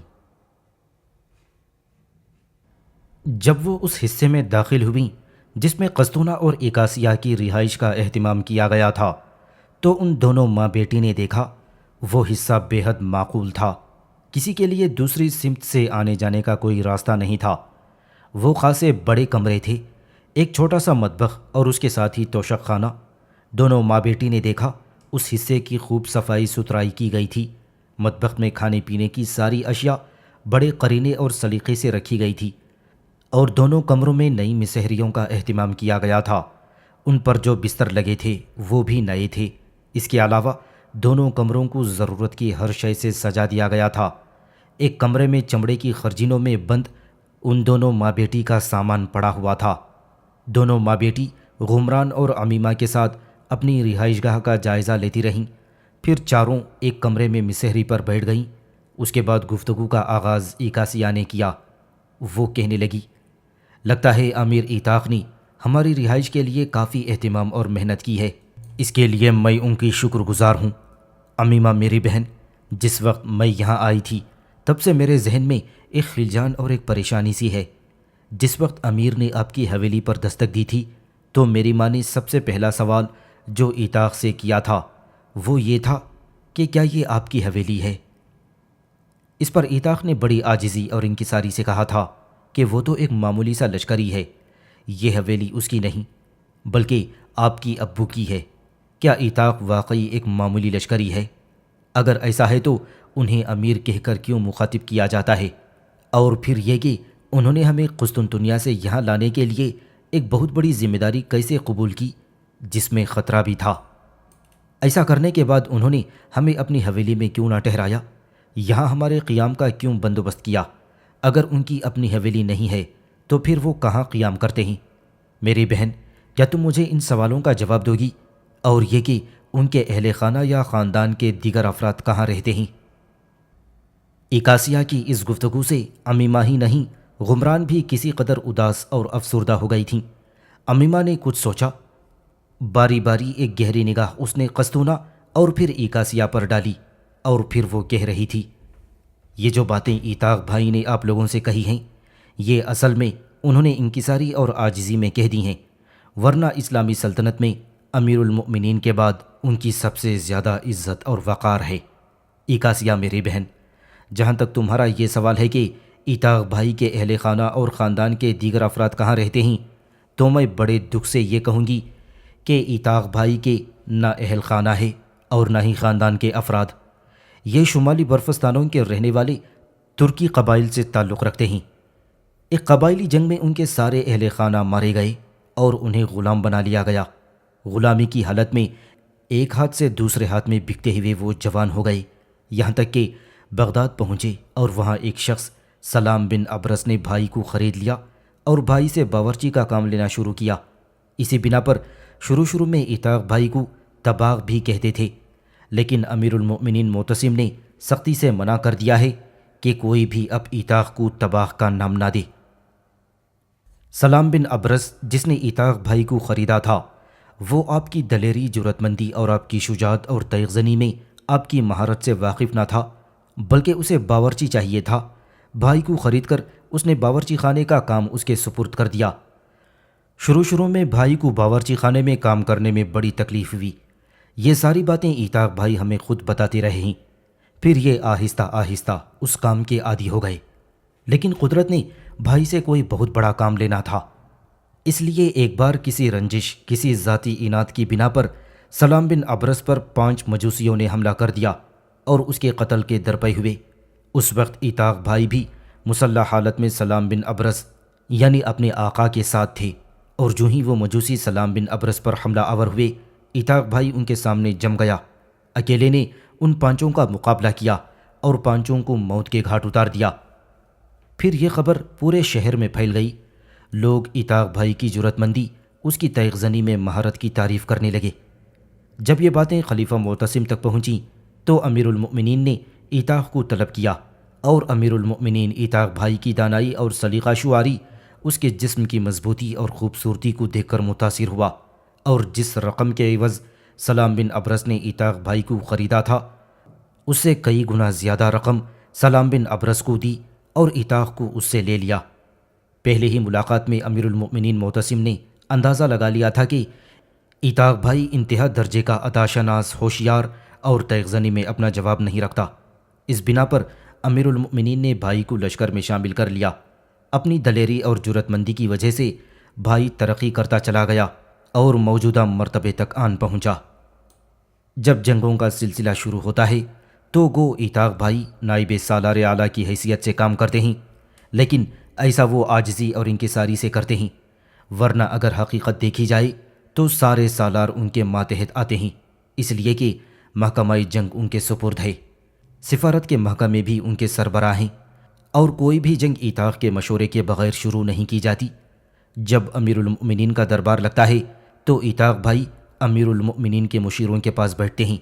جب وہ اس حصے میں داخل ہوئیں جس میں قسطنہ اور ایکاسیہ کی رہائش کا اہتمام کیا گیا تھا تو ان دونوں ماں بیٹی نے دیکھا وہ حصہ بے حد معقول تھا، کسی کے لیے دوسری سمت سے آنے جانے کا کوئی راستہ نہیں تھا، وہ خاصے بڑے کمرے تھے، ایک چھوٹا سا مطبخ اور اس کے ساتھ ہی توشک خانہ۔ دونوں ماں بیٹی نے دیکھا اس حصے کی خوب صفائی ستھرائی کی گئی تھی، مطبخ میں کھانے پینے کی ساری اشیاء بڑے قرینے اور سلیقے سے رکھی گئی تھی، اور دونوں کمروں میں نئی مسہریوں کا اہتمام کیا گیا تھا، ان پر جو بستر لگے تھے وہ بھی نئے تھے، اس کے علاوہ دونوں کمروں کو ضرورت کی ہر شے سے سجا دیا گیا تھا۔ ایک کمرے میں چمڑے کی خرجینوں میں بند ان دونوں ماں بیٹی کا سامان پڑا ہوا تھا۔ دونوں ماں بیٹی غمران اور امیمہ کے ساتھ اپنی رہائش گاہ کا جائزہ لیتی رہیں، پھر چاروں ایک کمرے میں مسہری پر بیٹھ گئیں۔ اس کے بعد گفتگو کا آغاز ایکاسیہ نے کیا، وہ کہنے لگی، لگتا ہے امیر ایتاق نے ہماری رہائش کے لیے کافی اہتمام اور محنت کی ہے، اس کے لیے میں ان کی شکر گزار ہوں۔ امیمہ میری بہن، جس وقت میں یہاں آئی تھی تب سے میرے ذہن میں ایک خلجان اور ایک پریشانی سی ہے۔ جس وقت امیر نے آپ کی حویلی پر دستک دی تھی تو میری ماں نے سب سے پہلا سوال جو ایطاق سے کیا تھا وہ یہ تھا کہ کیا یہ آپ کی حویلی ہے؟ اس پر ایطاق نے بڑی عاجزی اور انکساری سے کہا تھا کہ وہ تو ایک معمولی سا لشکری ہے، یہ حویلی اس کی نہیں بلکہ آپ کی ابو کی ہے۔ کیا ایطاق واقعی ایک معمولی لشکری ہے؟ اگر ایسا ہے تو انہیں امیر کہہ کر کیوں مخاطب کیا جاتا ہے؟ اور پھر یہ کہ انہوں نے ہمیں قسطنطنیہ سے یہاں لانے کے لیے ایک بہت بڑی ذمہ داری کیسے قبول کی جس میں خطرہ بھی تھا؟ ایسا کرنے کے بعد انہوں نے ہمیں اپنی حویلی میں کیوں نہ ٹھہرایا؟ یہاں ہمارے قیام کا کیوں بندوبست کیا؟ اگر ان کی اپنی حویلی نہیں ہے تو پھر وہ کہاں قیام کرتے ہیں؟ میری بہن، کیا تم مجھے ان سوالوں کا جواب دو گی؟ اور یہ کہ ان کے اہل خانہ یا خاندان کے دیگر افراد کہاں رہتے ہیں؟ ایکاسیہ کی اس گفتگو سے امیمہ ہی نہیں غمران بھی کسی قدر اداس اور افسردہ ہو گئی تھیں۔ امیمہ نے کچھ سوچا، باری باری ایک گہری نگاہ اس نے قسطونہ اور پھر ایکاسیہ پر ڈالی اور پھر وہ کہہ رہی تھی، یہ جو باتیں ایطاق بھائی نے آپ لوگوں سے کہی ہیں یہ اصل میں انہوں نے انکساری اور عاجزی میں کہہ دی ہیں، ورنہ اسلامی سلطنت میں امیر المؤمنین کے بعد ان کی سب سے زیادہ عزت اور وقار ہے۔ ایکاسیہ میری بہن، جہاں تک تمہارا یہ سوال ہے کہ ایطاق بھائی کے اہل خانہ اور خاندان کے دیگر افراد کہاں رہتے ہیں، تو میں بڑے دکھ سے یہ کہوں گی کہ ایطاق بھائی کے نہ اہل خانہ ہے اور نہ ہی خاندان کے افراد۔ یہ شمالی برفستانوں کے رہنے والے ترکی قبائل سے تعلق رکھتے ہیں۔ ایک قبائلی جنگ میں ان کے سارے اہل خانہ مارے گئے اور انہیں غلام بنا لیا گیا۔ غلامی کی حالت میں ایک ہاتھ سے دوسرے ہاتھ میں بکتے ہوئے وہ جوان ہو گئے، یہاں تک کہ بغداد پہنچے اور وہاں ایک شخص سلام بن ابرس نے بھائی کو خرید لیا اور بھائی سے باورچی کا کام لینا شروع کیا۔ اسی بنا پر شروع میں ایطاق بھائی کو طباغ بھی کہتے تھے، لیکن امیر المؤمنین معتصم نے سختی سے منع کر دیا ہے کہ کوئی بھی اب ایطاق کو طباغ کا نام نہ دے۔ سلام بن ابرس جس نے ایطاق بھائی کو خریدا تھا وہ آپ کی دلیری، جرأت مندی اور آپ کی شجاعت اور تیغ زنی میں آپ کی مہارت سے واقف نہ تھا، بلکہ اسے باورچی چاہیے تھا۔ بھائی کو خرید کر اس نے باورچی خانے کا کام اس کے سپرد کر دیا۔ شروع میں بھائی کو باورچی خانے میں کام کرنے میں بڑی تکلیف ہوئی۔ یہ ساری باتیں ایطاق بھائی ہمیں خود بتاتے رہے ہیں۔ پھر یہ آہستہ آہستہ اس کام کے عادی ہو گئے، لیکن قدرت نے بھائی سے کوئی بہت بڑا کام لینا تھا، اس لیے ایک بار کسی رنجش، کسی ذاتی اناد کی بنا پر سلام بن ابرس پر 5 مجوسیوں نے حملہ کر دیا اور اس کے قتل کے درپے ہوئے۔ اس وقت ایطاق بھائی بھی مسلح حالت میں سلام بن ابرس یعنی اپنے آقا کے ساتھ تھے، اور جو ہی وہ مجوسی سلام بن ابرس پر حملہ آور ہوئے، ایطاق بھائی ان کے سامنے جم گیا۔ اکیلے نے ان 5 کا مقابلہ کیا اور 5 کو موت کے گھاٹ اتار دیا۔ پھر یہ خبر پورے شہر میں پھیل گئی۔ لوگ ایطاق بھائی کی جرأت مندی، اس کی تیغ زنی میں مہارت کی تعریف کرنے لگے۔ جب یہ باتیں خلیفہ معتصم تک پہنچیں تو امیر المؤمنین نے ایطاق کو طلب کیا، اور امیر المؤمنین ایطاق بھائی کی دانائی اور سلیقہ شعاری، اس کے جسم کی مضبوطی اور خوبصورتی کو دیکھ کر متاثر ہوا، اور جس رقم کے عوض سلام بن ابرس نے ایطاق بھائی کو خریدا تھا اس سے کئی گنا زیادہ رقم سلام بن ابرس کو دی اور ایطاق کو اس سے لے لیا۔ پہلے ہی ملاقات میں امیر المؤمنین معتصم نے اندازہ لگا لیا تھا کہ ایطاق بھائی انتہا درجے کا عطا شناس، ہوشیار اور تیغ زنی میں اپنا جواب نہیں رکھتا۔ اس بنا پر امیر المؤمنین نے بھائی کو لشکر میں شامل کر لیا۔ اپنی دلیری اور جرأت مندی کی وجہ سے بھائی ترقی کرتا چلا گیا اور موجودہ مرتبے تک آن پہنچا۔ جب جنگوں کا سلسلہ شروع ہوتا ہے تو گو ایطاق بھائی نائب سالار اعلیٰ کی حیثیت سے کام کرتے ہیں، لیکن ایسا وہ عاجزی اور انکساری سے کرتے ہیں، ورنہ اگر حقیقت دیکھی جائے تو سارے سالار ان کے ماتحت آتے ہیں، اس لیے کہ محکمہ جنگ ان کے سپرد ہے، سفارت کے محکمے بھی ان کے سربراہ ہیں، اور کوئی بھی جنگ ایطاق کے مشورے کے بغیر شروع نہیں کی جاتی۔ جب امیر المؤمنین کا دربار لگتا ہے تو ایطاق بھائی امیر المؤمنین کے مشیروں کے پاس بیٹھتے ہیں،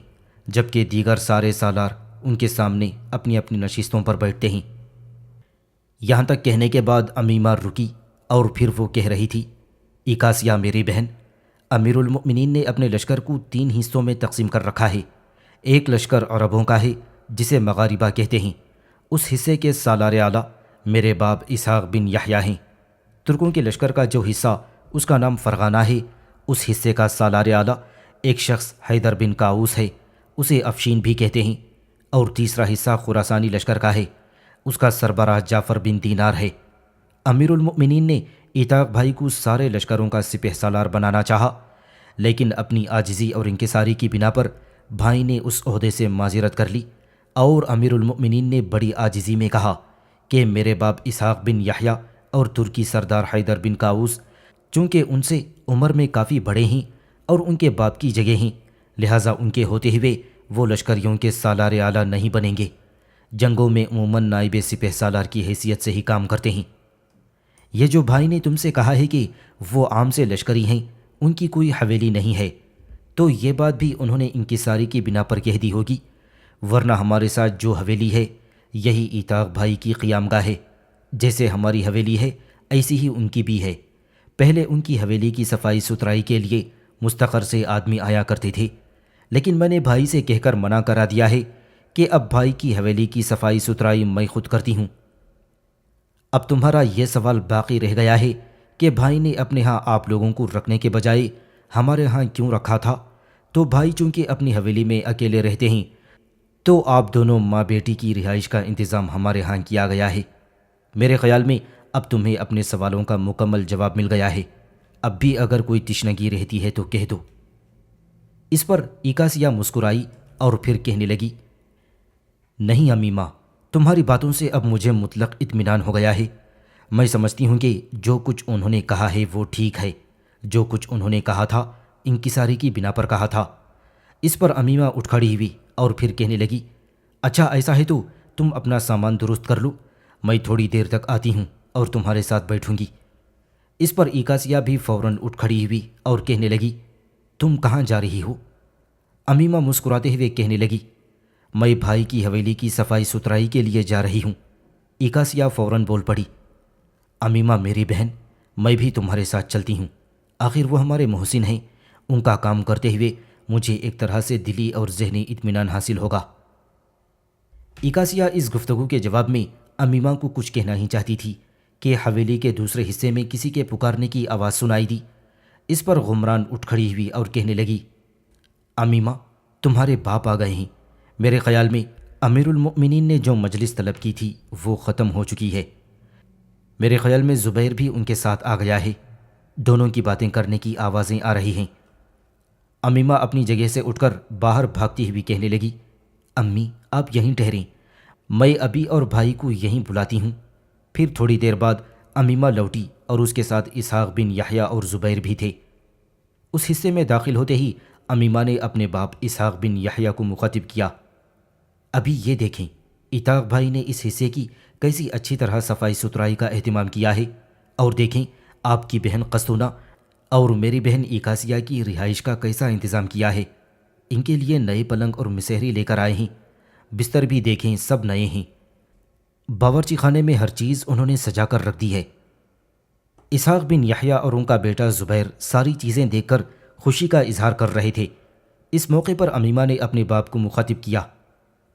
جبکہ دیگر سارے سالار ان کے سامنے اپنی اپنی نشستوں پر بیٹھتے ہیں۔ یہاں تک کہنے کے بعد امیمہ رکی اور پھر وہ کہہ رہی تھی، ایکاسیہ میری بہن، امیر المؤمنین نے اپنے لشکر کو 3 حصوں میں تقسیم کر رکھا ہے۔ ایک لشکر عربوں کا ہے جسے مغاربہ کہتے ہیں، اس حصے کے سالار اعلیٰ میرے باپ اسحاق بن یحییٰ ہیں۔ ترکوں کے لشکر کا جو حصہ اس کا نام فرغانہ ہے، اس حصے کا سالار اعلیٰ ایک شخص حیدر بن کاؤس ہے، اسے افشین بھی کہتے ہیں۔ اور تیسرا حصہ خراسانی لشکر کا ہے، اس کا سربراہ جعفر بن دینار ہے۔ امیر المؤمنین نے ایتاق بھائی کو سارے لشکروں کا سپہ سالار بنانا چاہا، لیکن اپنی عاجزی اور انکساری کی بنا پر بھائی نے اس عہدے سے معذرت کر لی، اور امیر المؤمنین نے بڑی عاجزی میں کہا کہ میرے باپ اسحاق بن یحییٰ اور ترکی سردار حیدر بن کاؤس چونکہ ان سے عمر میں کافی بڑے ہیں اور ان کے باپ کی جگہ ہیں، لہٰذا ان کے ہوتے ہوئے وہ لشکریوں کے سالار اعلیٰ نہیں بنیں گے۔ جنگوں میں عموماً نائب سپہ سالار کی حیثیت سے ہی کام کرتے ہیں۔ یہ جو بھائی نے تم سے کہا ہے کہ وہ عام سے لشکری ہیں، ان کی کوئی حویلی نہیں ہے، تو یہ بات بھی انہوں نے انکساری کی بنا پر کہہ دی ہوگی، ورنہ ہمارے ساتھ جو حویلی ہے یہی ایتاق بھائی کی قیام گاہ ہے۔ جیسے ہماری حویلی ہے ایسی ہی ان کی بھی ہے۔ پہلے ان کی حویلی کی صفائی ستھرائی کے لیے مستقر سے آدمی آیا کرتے تھے، لیکن میں نے بھائی سے کہہ کر منع کرا دیا ہے کہ اب بھائی کی حویلی کی صفائی ستھرائی میں خود کرتی ہوں۔ اب تمہارا یہ سوال باقی رہ گیا ہے کہ بھائی نے اپنے ہاں آپ لوگوں کو رکھنے کے بجائے ہمارے ہاں کیوں رکھا تھا؟ تو بھائی چونکہ اپنی حویلی میں اکیلے رہتے ہیں، تو آپ دونوں ماں بیٹی کی رہائش کا انتظام ہمارے ہاں کیا گیا ہے۔ میرے خیال میں اب تمہیں اپنے سوالوں کا مکمل جواب مل گیا ہے۔ اب بھی اگر کوئی تشنگی رہتی ہے تو کہہ دو۔ اس پر ایکاسیہ مسکرائی اور پھر کہنے لگی، نہیں امی ماں، تمہاری باتوں سے اب مجھے مطلق اطمینان ہو گیا ہے۔ میں سمجھتی ہوں کہ جو کچھ انہوں نے کہا ہے وہ ٹھیک ہے۔ جو کچھ انہوں نے کہا تھا انکساری کی بنا پر کہا تھا۔ اس پر امیمہ اٹھ کھڑی ہوئی اور پھر کہنے لگی، اچھا ایسا ہے تو تم اپنا سامان درست کر لو، میں تھوڑی دیر تک آتی ہوں اور تمہارے ساتھ بیٹھوں گی۔ اس پر ایکاسیہ بھی فوراً اٹھ کھڑی ہوئی اور کہنے لگی، تم کہاں جا رہی ہو؟ امیمہ مسکراتے ہوئے کہنے لگی، میں بھائی کی حویلی کی صفائی ستھرائی کے لیے جا رہی ہوں۔ ایکاسیہ فوراً بول پڑی، امیمہ میری بہن، میں بھی تمہارے ساتھ چلتی ہوں، آخر وہ ہمارے محسن ہیں، ان کا کام کرتے ہوئے مجھے ایک طرح سے دلی اور ذہنی اطمینان حاصل ہوگا۔ ایکاسیہ اس گفتگو کے جواب میں امیمہ کو کچھ کہنا ہی چاہتی تھی کہ حویلی کے دوسرے حصے میں کسی کے پکارنے کی آواز سنائی دی۔ اس پر غمران اٹھ کھڑی ہوئی اور کہنے لگی، امیمہ تمہارے باپ آ گئے ہیں۔ میرے خیال میں امیر المؤمنین نے جو مجلس طلب کی تھی وہ ختم ہو چکی ہے۔ میرے خیال میں زبیر بھی ان کے ساتھ آ گیا ہے۔ دونوں کی باتیں کرنے کی آوازیں آ رہی ہیں۔ امیمہ اپنی جگہ سے اٹھ کر باہر بھاگتی ہوئی کہنے لگی، امی آپ یہیں ٹھہریں، میں ابی اور بھائی کو یہیں بلاتی ہوں۔ پھر تھوڑی دیر بعد امیمہ لوٹی اور اس کے ساتھ اسحاق بن یحییٰ اور زبیر بھی تھے۔ اس حصے میں داخل ہوتے ہی امیمہ نے اپنے باپ اسحاق بن یحییٰ کو مخاطب کیا، ابھی یہ دیکھیں ایتاق بھائی نے اس حصے کی کیسی اچھی طرح صفائی ستھرائی کا اہتمام کیا ہے، اور دیکھیں آپ کی بہن قستونہ اور میری بہن ایکاسیہ کی رہائش کا کیسا انتظام کیا ہے۔ ان کے لیے نئے پلنگ اور مسہری لے کر آئے ہیں، بستر بھی دیکھیں سب نئے ہیں، باورچی خانے میں ہر چیز انہوں نے سجا کر رکھ دی ہے۔ اسحاق بن یحییٰ اور ان کا بیٹا زبیر ساری چیزیں دیکھ کر خوشی کا اظہار کر رہے تھے۔ اس موقع پر امیمہ نے اپنے باپ کو مخاطب کیا،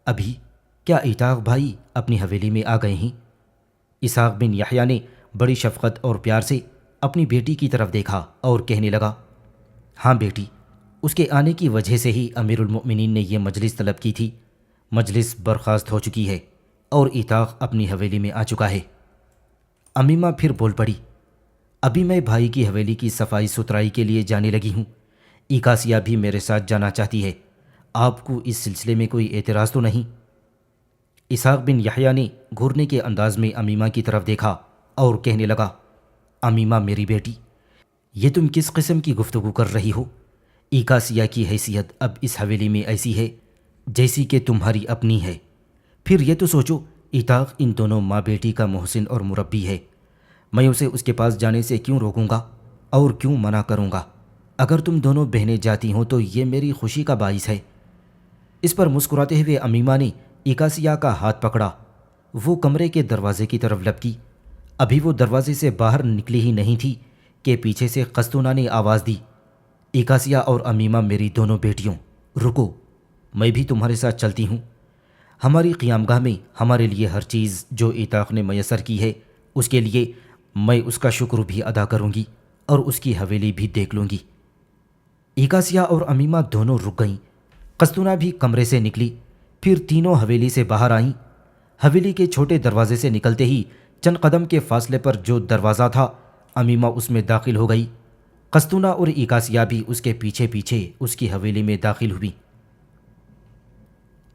ابھی کیا ایتاق بھائی اپنی حویلی میں آ گئے ہیں؟ اسحاق بن یحییٰ نے بڑی شفقت اور پیار سے اپنی بیٹی کی طرف دیکھا اور کہنے لگا، ہاں بیٹی، اس کے آنے کی وجہ سے ہی امیر المؤمنین نے یہ مجلس طلب کی تھی۔ مجلس برخاست ہو چکی ہے اور ایتاق اپنی حویلی میں آ چکا ہے۔ امیمہ پھر بول پڑی، ابھی میں بھائی کی حویلی کی صفائی ستھرائی کے لیے جانے لگی ہوں، ایکاسیہ بھی میرے ساتھ جانا چاہتی ہے، آپ کو اس سلسلے میں کوئی اعتراض تو نہیں؟ اسحاق بن یحییٰ نے گھورنے کے انداز میں امیمہ کی طرف دیکھا اور کہنے لگا، امیمہ میری بیٹی، یہ تم کس قسم کی گفتگو کر رہی ہو؟ ایکاسیہ کی حیثیت اب اس حویلی میں ایسی ہے جیسی کہ تمہاری اپنی ہے۔ پھر یہ تو سوچو، ایتاق ان دونوں ماں بیٹی کا محسن اور مربی ہے، میں اسے اس کے پاس جانے سے کیوں روکوں گا اور کیوں منع کروں گا؟ اگر تم دونوں بہنیں جاتی ہوں تو یہ میری خوشی کا باعث ہے۔ اس پر مسکراتے ہوئے امیمہ نے ایکاسیہ کا ہاتھ پکڑا، وہ کمرے کے دروازے کی طرف لپکی۔ ابھی وہ دروازے سے باہر نکلی ہی نہیں تھی کہ پیچھے سے قسطونہ نے آواز دی، ایکاسیہ اور امیمہ میری دونوں بیٹیوں، رکو، میں بھی تمہارے ساتھ چلتی ہوں۔ ہماری قیامگاہ میں ہمارے لیے ہر چیز جو ایتاق نے میسر کی ہے، اس کے لیے میں اس کا شکر بھی ادا کروں گی اور اس کی حویلی بھی دیکھ لوں گی۔ ایکاسیہ اور امیمہ دونوں رک گئیں۔ قسطونہ بھی کمرے سے نکلی، پھر تینوں حویلی سے باہر آئیں۔ حویلی کے چھوٹے دروازے سے نکلتے ہی چند قدم کے فاصلے پر جو دروازہ تھا، امیمہ اس میں داخل ہو گئی۔ قسطونہ اور ایکاسیہ بھی اس کے پیچھے پیچھے اس کی حویلی میں داخل ہوئی۔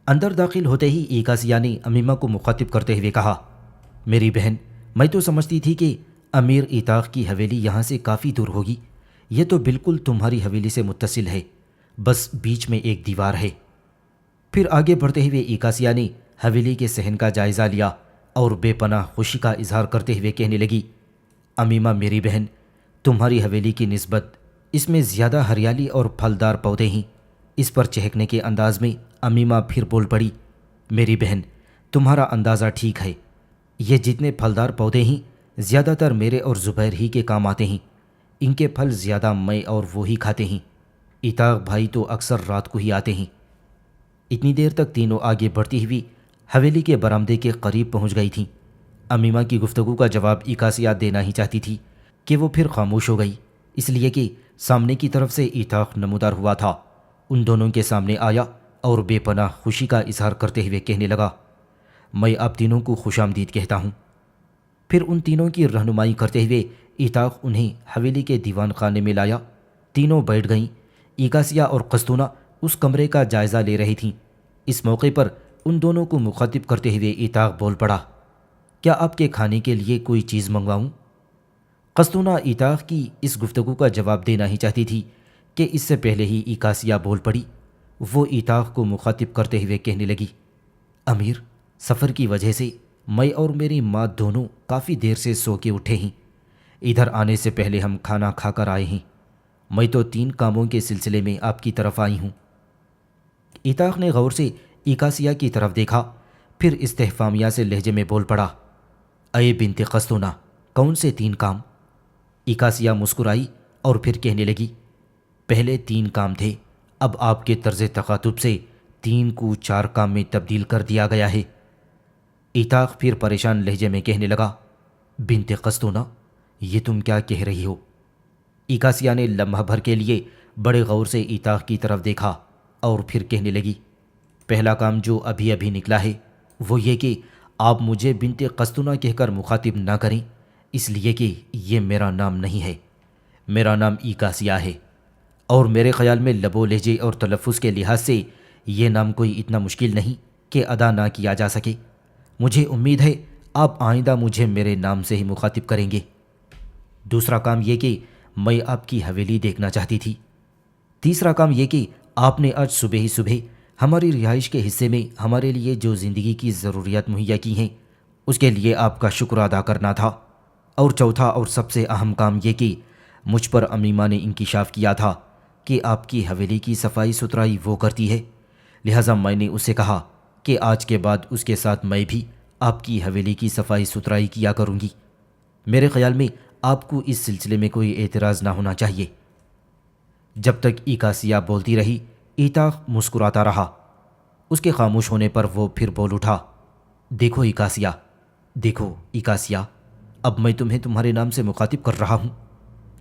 اندر داخل ہوتے ہی ایکاسیہ نے امیمہ کو مخاطب کرتے ہوئے کہا، میری بہن، میں تو سمجھتی تھی کہ امیر ایتاق کی حویلی یہاں سے کافی دور ہوگی، یہ تو بالکل تمہاری حویلی سے متصل ہے، بس بیچ میں ایک دیوار ہے۔ پھر آگے بڑھتے ہوئے ایکاسیہ نے حویلی کے صحن کا جائزہ لیا اور بے پناہ خوشی کا اظہار کرتے ہوئے کہنے لگی، امیمہ میری بہن، تمہاری حویلی کی نسبت اس میں زیادہ ہریالی اور پھلدار پودے ہیں۔ اس پر چہکنے کے انداز میں امیمہ پھر بول پڑی، میری بہن، تمہارا اندازہ ٹھیک ہے، یہ جتنے پھلدار پودے ہیں زیادہ تر میرے اور زبیر ہی کے کام آتے ہیں، ان کے پھل زیادہ میں اور وہی کھاتے ہیں، ایتاق بھائی تو اکثر رات کو ہی آتے ہیں۔ اتنی دیر تک تینوں آگے بڑھتی ہوئی حویلی کے برآمدے کے قریب پہنچ گئی تھیں۔ امیمہ کی گفتگو کا جواب ایکاسیہ دینا ہی چاہتی تھی کہ وہ پھر خاموش ہو گئی، اس لیے کہ سامنے کی طرف سے ایتاق نمودار ہوا تھا۔ ان دونوں کے سامنے آیا اور بے پناہ خوشی کا اظہار کرتے ہوئے کہنے لگا، میں آپ تینوں کو خوش آمدید کہتا ہوں۔ پھر ان تینوں کی رہنمائی کرتے ہوئے ایتاق انہیں حویلی کے دیوان خانے میں لایا۔ تینوں بیٹھ گئیں۔ ایکاسیہ اور قسطونہ اس کمرے کا جائزہ لے رہی تھیں۔ اس موقع پر ان دونوں کو مخاطب کرتے ہوئے ایتاق بول پڑا، کیا آپ کے کھانے کے لیے کوئی چیز منگواؤں؟ قسطونہ ایتاق کی اس گفتگو کا جواب دینا ہی چاہتی تھی کہ اس سے پہلے ہی ایکاسیہ بول پڑی۔ وہ ایتاق کو مخاطب کرتے ہوئے کہنے لگی، امیر، سفر کی وجہ سے میں اور میری ماں دونوں کافی دیر سے سو کے اٹھے ہیں، ادھر آنے سے پہلے ہم کھانا کھا کر آئے ہیں، میں تو 3 کاموں کے سلسلے میں آپ کی طرف آئی ہوں۔ ایتاق نے غور سے ایکاسیہ کی طرف دیکھا، پھر استفہامیہ سے لہجے میں بول پڑا، اے بنت قسطونہ، کون سے 3 کام؟ ایکاسیہ مسکرائی اور پھر کہنے لگی، پہلے 3 کام تھے، اب آپ کے طرز تخاطب سے 3 کو 4 کام میں تبدیل کر دیا گیا ہے۔ ایتاق پھر پریشان لہجے میں کہنے لگا، بنت قسطونہ، یہ تم کیا کہہ رہی ہو؟ ایکاسیہ نے لمحہ بھر کے لیے بڑے غور سے ایتاق کی طرف دیکھا اور پھر کہنے لگی، پہلا کام جو ابھی ابھی نکلا ہے وہ یہ کہ آپ مجھے بنت قسطونہ کہہ کر مخاطب نہ کریں، اس لیے کہ یہ میرا نام نہیں ہے، میرا نام ایکاسیہ ہے، اور میرے خیال میں لب و لہجے اور تلفظ کے لحاظ سے یہ نام کوئی اتنا مشکل نہیں کہ ادا نہ کیا جا سکے۔ مجھے امید ہے آپ آئندہ مجھے میرے نام سے ہی مخاطب کریں گے۔ دوسرا کام یہ کہ میں آپ کی حویلی دیکھنا چاہتی تھی۔ تیسرا کام یہ کہ آپ نے آج صبح ہی صبح ہماری رہائش کے حصے میں ہمارے لیے جو زندگی کی ضروریات مہیا کی ہیں اس کے لیے آپ کا شکر ادا کرنا تھا۔ اور چوتھا اور سب سے اہم کام یہ کہ مجھ پر امیمہ نے انکشاف کیا تھا کہ آپ کی حویلی کی صفائی ستھرائی وہ کرتی ہے، لہٰذا میں نے اسے کہا کہ آج کے بعد اس کے ساتھ میں بھی آپ کی حویلی کی صفائی ستھرائی کیا کروں گی۔ میرے خیال میں آپ کو اس سلسلے میں کوئی اعتراض نہ ہونا چاہیے۔ جب تک ایکاسیہ بولتی رہی ایتاق مسکراتا رہا۔ اس کے خاموش ہونے پر وہ پھر بول اٹھا، دیکھو ایکاسیہ، اب میں تمہیں تمہارے نام سے مخاطب کر رہا ہوں۔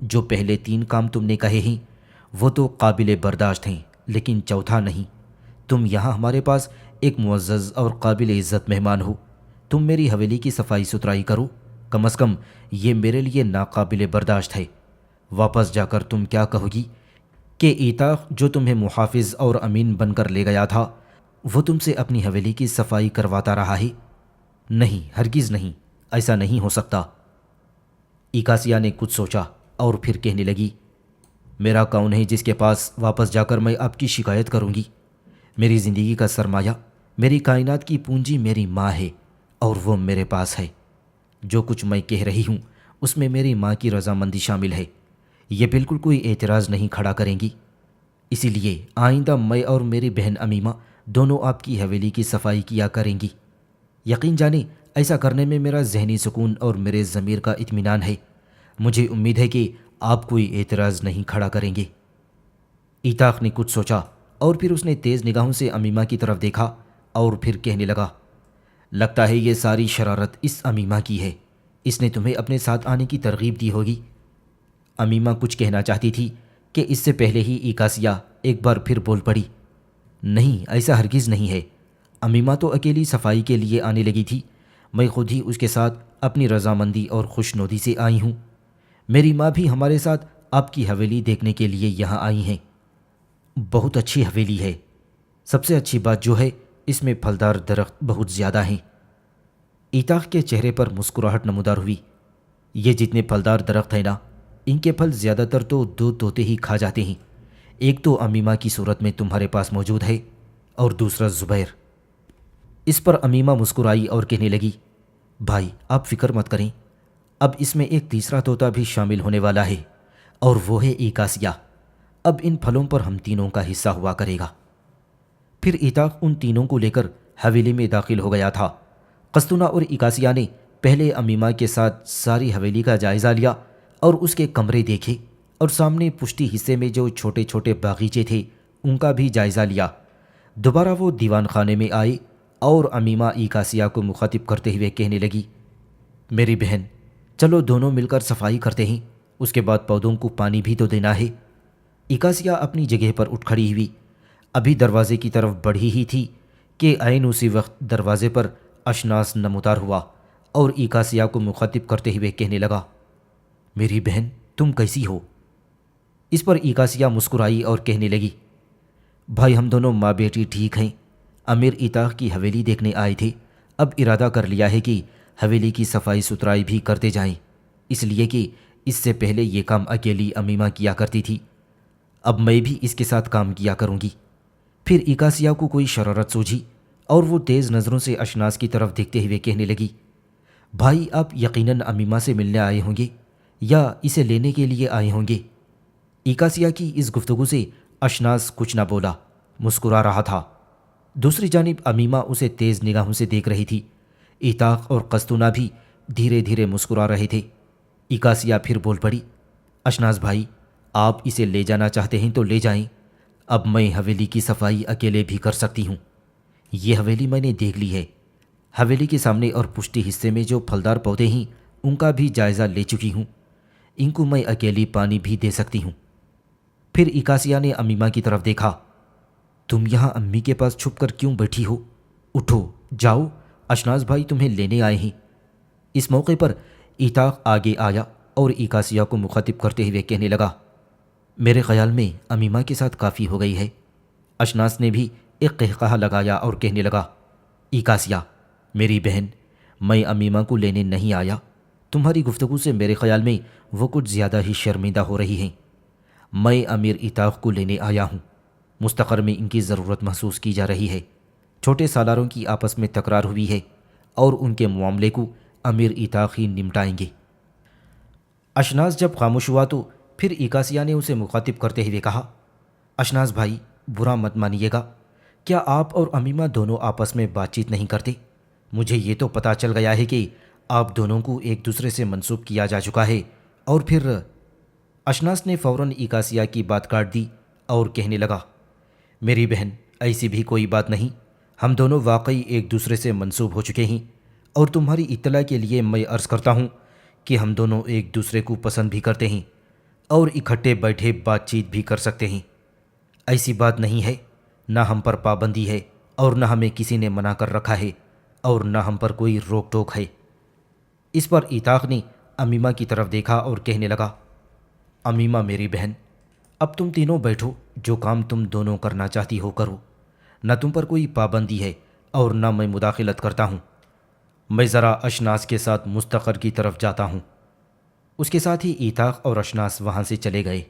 جو پہلے 3 کام تم نے کہے ہیں وہ تو قابل برداشت ہیں، لیکن چوتھا نہیں۔ تم یہاں ہمارے پاس ایک معزز اور قابل عزت مہمان ہو، تم میری حویلی کی صفائی ستھرائی کرو، کم از کم یہ میرے لیے ناقابل برداشت ہے۔ واپس جا کر تم کیا کہو گی کہ ایتاق جو تمہیں محافظ اور امین بن کر لے گیا تھا وہ تم سے اپنی حویلی کی صفائی کرواتا رہا ہے؟ نہیں، ہرگز نہیں، ایسا نہیں ہو سکتا۔ ایکاسیہ نے کچھ سوچا اور پھر کہنے لگی، میرا کون ہے جس کے پاس واپس جا کر میں آپ کی شکایت کروں گی؟ میری زندگی کا سرمایہ، میری کائنات کی پونجی میری ماں ہے اور وہ میرے پاس ہے۔ جو کچھ میں کہہ رہی ہوں اس میں میری ماں کی رضامندی شامل ہے، یہ بالکل کوئی اعتراض نہیں کھڑا کریں گی۔ اسی لیے آئندہ میں اور میری بہن امیمہ دونوں آپ کی حویلی کی صفائی کیا کریں گی۔ یقین جانیں ایسا کرنے میں میرا ذہنی سکون اور میرے ضمیر کا اطمینان ہے۔ مجھے امید ہے کہ آپ کوئی اعتراض نہیں کھڑا کریں گے؟ ایتاق نے کچھ سوچا اور پھر اس نے تیز نگاہوں سے امیمہ کی طرف دیکھا اور پھر کہنے لگا، لگتا ہے یہ ساری شرارت اس امیمہ کی ہے، اس نے تمہیں اپنے ساتھ آنے کی ترغیب دی ہوگی۔ امیمہ کچھ کہنا چاہتی تھی کہ اس سے پہلے ہی ایکاسیہ ایک بار پھر بول پڑی، نہیں، ایسا ہرگز نہیں ہے، امیمہ تو اکیلی صفائی کے لیے آنے لگی تھی، میں خود ہی اس کے ساتھ اپنی رضامندی اور خوشنودی سے آئی ہوں۔ میری ماں بھی ہمارے ساتھ آپ کی حویلی دیکھنے کے لیے یہاں آئی ہیں۔ بہت اچھی حویلی ہے، سب سے اچھی بات جو ہے اس میں پھلدار درخت بہت زیادہ ہیں۔ ایتاق کے چہرے پر مسکراہٹ نمودار ہوئی، یہ جتنے پھلدار درخت ہیں نا، ان کے پھل زیادہ تر تو دو طوطے ہی کھا جاتے ہیں، ایک تو امیمہ کی صورت میں تمہارے پاس موجود ہے اور دوسرا زبیر۔ اس پر امیمہ مسکرائی اور کہنے لگی، بھائی آپ فکر مت کریں، اب اس میں ایک تیسرا طوطا بھی شامل ہونے والا ہے اور وہ ہے ایکاسیہ، اب ان پھلوں پر ہم تینوں کا حصہ ہوا کرے گا۔ پھر ایتاق ان تینوں کو لے کر حویلی میں داخل ہو گیا تھا۔ قسطنہ اور ایکاسیہ نے پہلے امیمہ کے ساتھ ساری حویلی کا جائزہ لیا اور اس کے کمرے دیکھے اور سامنے پشتی حصے میں جو چھوٹے چھوٹے باغیچے تھے ان کا بھی جائزہ لیا۔ دوبارہ وہ دیوان خانے میں آئے اور امیمہ ایکاسیہ کو مخاطب کرتے ہوئے کہنے لگی، میری بہن چلو دونوں مل کر صفائی کرتے ہیں، اس کے بعد پودوں کو پانی بھی تو دینا ہے۔ ایکاسیہ اپنی جگہ پر اٹھ کھڑی ہوئی، ابھی دروازے کی طرف بڑھی ہی تھی کہ عین اسی وقت دروازے پر اشناس نمودار ہوا اور ایکاسیہ کو مخاطب کرتے ہوئے کہنے لگا، میری بہن تم کیسی ہو؟ اس پر ایکاسیہ مسکرائی اور کہنے لگی، بھائی ہم دونوں ماں بیٹی ٹھیک ہیں، امیر ایتاق کی حویلی دیکھنے آئے تھے، اب ارادہ کر لیا ہے کہ حویلی کی صفائی ستھرائی بھی کرتے جائیں، اس لیے کہ اس سے پہلے یہ کام اکیلی امیمہ کیا کرتی تھی، اب میں بھی اس کے ساتھ کام کیا کروں گی۔ پھر ایکاسیہ کو کوئی شرارت سوجھی اور وہ تیز نظروں سے اشناس کی طرف دیکھتے ہوئے کہنے لگی، بھائی آپ یقیناً امیمہ سے ملنے آئے ہوں گے یا اسے لینے کے لیے آئے ہوں گے۔ ایکاسیہ کی اس گفتگو سے اشناس کچھ نہ بولا، مسکرا رہا تھا۔ دوسری جانب امیمہ اسے تیز نگاہوں سے دیکھ رہی تھی، ایتاق اور قسطنہ بھی دھیرے دھیرے مسکرا رہے تھے۔ ایکاسیہ پھر بول پڑی، اشناس بھائی آپ اسے لے جانا چاہتے ہیں تو لے جائیں، اب میں حویلی کی صفائی اکیلے بھی کر سکتی ہوں، یہ حویلی میں نے دیکھ لی ہے، حویلی کے سامنے اور پشتی حصے میں جو پھلدار پودے ہیں ان کا بھی جائزہ لے چکی ہوں، ان کو میں اکیلی پانی بھی دے سکتی ہوں۔ پھر ایکاسیہ نے امیمہ کی طرف دیکھا، تم یہاں امی کے پاس چھپ کر کیوں بیٹھی ہو؟ اٹھو جاؤ، اشناس بھائی تمہیں لینے آئے ہیں۔ اس موقع پر ایتاق آگے آیا اور ایکاسیہ کو مخاطب کرتے ہوئے کہنے لگا، میرے خیال میں امیمہ کے ساتھ کافی ہو گئی ہے۔ اشناس نے بھی ایک قہقہہ لگایا اور کہنے لگا، ایکاسیہ میری بہن میں امیمہ کو لینے نہیں آیا، تمہاری گفتگو سے میرے خیال میں وہ کچھ زیادہ ہی شرمندہ ہو رہی ہیں، میں امیر ایتاق کو لینے آیا ہوں، مستقر میں ان کی ضرورت محسوس کی جا رہی ہے، چھوٹے سالاروں کی آپس میں تکرار ہوئی ہے اور ان کے معاملے کو امیر ایتاق ہی نمٹائیں گے۔ اشناس جب خاموش ہوا تو پھر ایکاسیہ نے اسے مخاطب کرتے ہوئے کہا، اشناس بھائی برا مت مانیے گا، کیا آپ اور امیمہ دونوں آپس میں بات چیت نہیں کرتے؟ مجھے یہ تو پتہ چل گیا ہے کہ آپ دونوں کو ایک دوسرے سے منسوب کیا جا چکا ہے، اور پھر اشناس نے فوراً ایکاسیہ کی بات کاٹ دی اور کہنے لگا، میری بہن ایسی بھی کوئی بات نہیں، ہم دونوں واقعی ایک دوسرے سے منسوب ہو چکے ہیں، اور تمہاری اطلاع کے لیے میں عرض کرتا ہوں کہ ہم دونوں ایک دوسرے کو پسند بھی کرتے ہیں اور اکٹھے بیٹھے بات چیت بھی کر سکتے ہیں، ایسی بات نہیں ہے، نہ ہم پر پابندی ہے اور نہ ہمیں کسی نے منع کر رکھا ہے اور نہ ہم پر کوئی روک ٹوک ہے۔ اس پر ایتاق نے امیمہ کی طرف دیکھا اور کہنے لگا، امیمہ میری بہن اب تم تینوں بیٹھو، جو کام تم دونوں کرنا چاہتی ہو کرو، نہ تم پر کوئی پابندی ہے اور نہ میں مداخلت کرتا ہوں، میں ذرا اشناس کے ساتھ مستقر کی طرف جاتا ہوں۔ اس کے ساتھ ہی ایتاق اور اشناس وہاں سے چلے گئے۔